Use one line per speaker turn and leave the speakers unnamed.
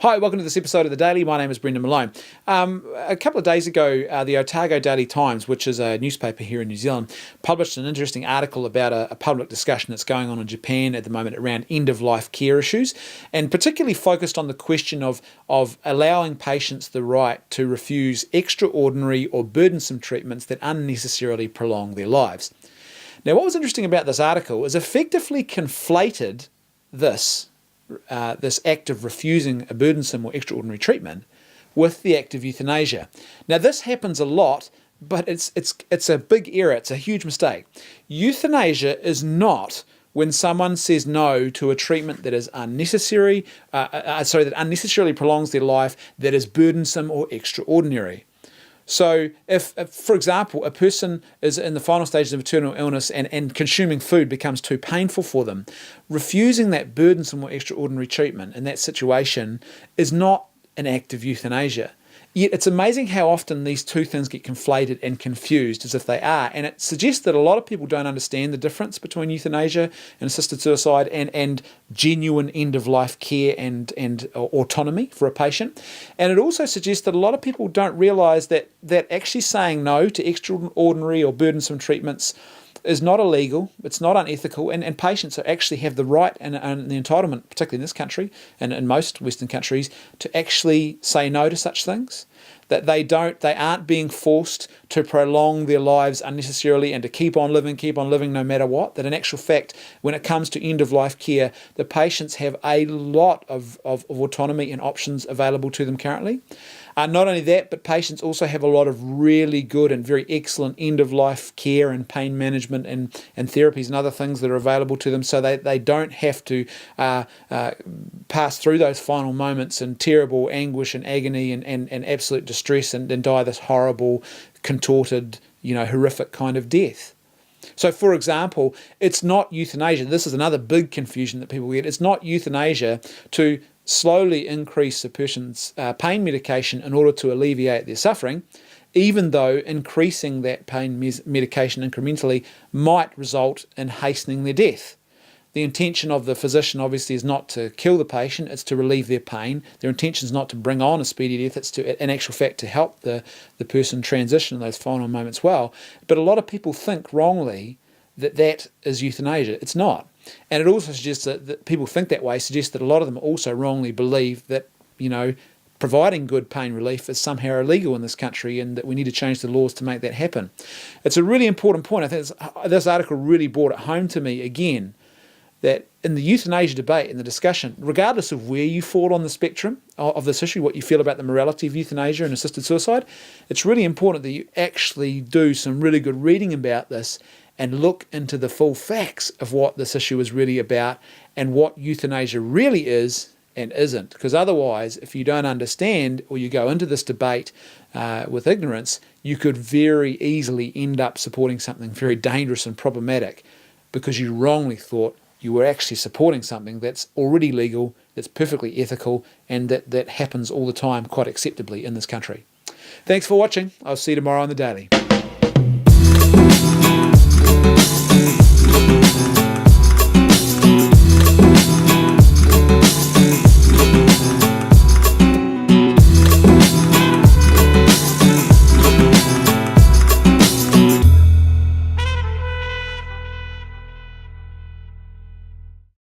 Hi, welcome to this episode of The Daily. My name is Brendan Malone. A couple of days ago, the Otago Daily Times, which is a newspaper here in New Zealand, published an interesting article about a public discussion that's going on in Japan at the moment around end-of-life care issues, and particularly focused on the question of allowing patients the right to refuse extraordinary or burdensome treatments that unnecessarily prolong their lives. Now, what was interesting about this article is effectively conflated this act of refusing a burdensome or extraordinary treatment with the act of euthanasia. Now, this happens a lot, but it's a big error. It's a huge mistake. Euthanasia is not when someone says no to a treatment that is unnecessary, that unnecessarily prolongs their life, that is burdensome or extraordinary. So if, for example, a person is in the final stages of terminal illness and consuming food becomes too painful for them, refusing that burdensome or extraordinary treatment in that situation is not an act of euthanasia. Yet it's amazing how often these two things get conflated and confused as if they are. And it suggests that a lot of people don't understand the difference between euthanasia and assisted suicide and genuine end-of-life care and autonomy for a patient. And it also suggests that a lot of people don't realise that actually saying no to extraordinary or burdensome treatments is not illegal, it's not unethical, and patients actually have the right and the entitlement, particularly in this country and in most Western countries, to actually say no to such things. That they aren't being forced to prolong their lives unnecessarily and to keep on living no matter what. That in actual fact, when it comes to end-of-life care, the patients have a lot of autonomy and options available to them currently. Not only that, but patients also have a lot of really good and very excellent end-of-life care and pain management and therapies and other things that are available to them, so they don't have to pass through those final moments in terrible anguish and agony and absolute distress and die this horrible, contorted, horrific kind of death. So, for example, it's not euthanasia. This is another big confusion that people get. It's not euthanasia to slowly increase a person's pain medication in order to alleviate their suffering, even though increasing that pain medication incrementally might result in hastening their death. The intention of the physician obviously is not to kill the patient, it's to relieve their pain. Their intention is not to bring on a speedy death, it's to, in actual fact, to help the person transition in those final moments well. But a lot of people think wrongly that is euthanasia. It's not. And it also suggests that people think that way, suggests that a lot of them also wrongly believe that, providing good pain relief is somehow illegal in this country and that we need to change the laws to make that happen. It's a really important point. I think this article really brought it home to me again, that in the euthanasia debate, in the discussion, regardless of where you fall on the spectrum of this issue, what you feel about the morality of euthanasia and assisted suicide, it's really important that you actually do some really good reading about this and look into the full facts of what this issue is really about and what euthanasia really is and isn't. Because otherwise, if you don't understand or you go into this debate with ignorance, you could very easily end up supporting something very dangerous and problematic because you wrongly thought you were actually supporting something that's already legal, that's perfectly ethical, and that happens all the time quite acceptably in this country. Thanks for watching. I'll see you tomorrow on The Daily.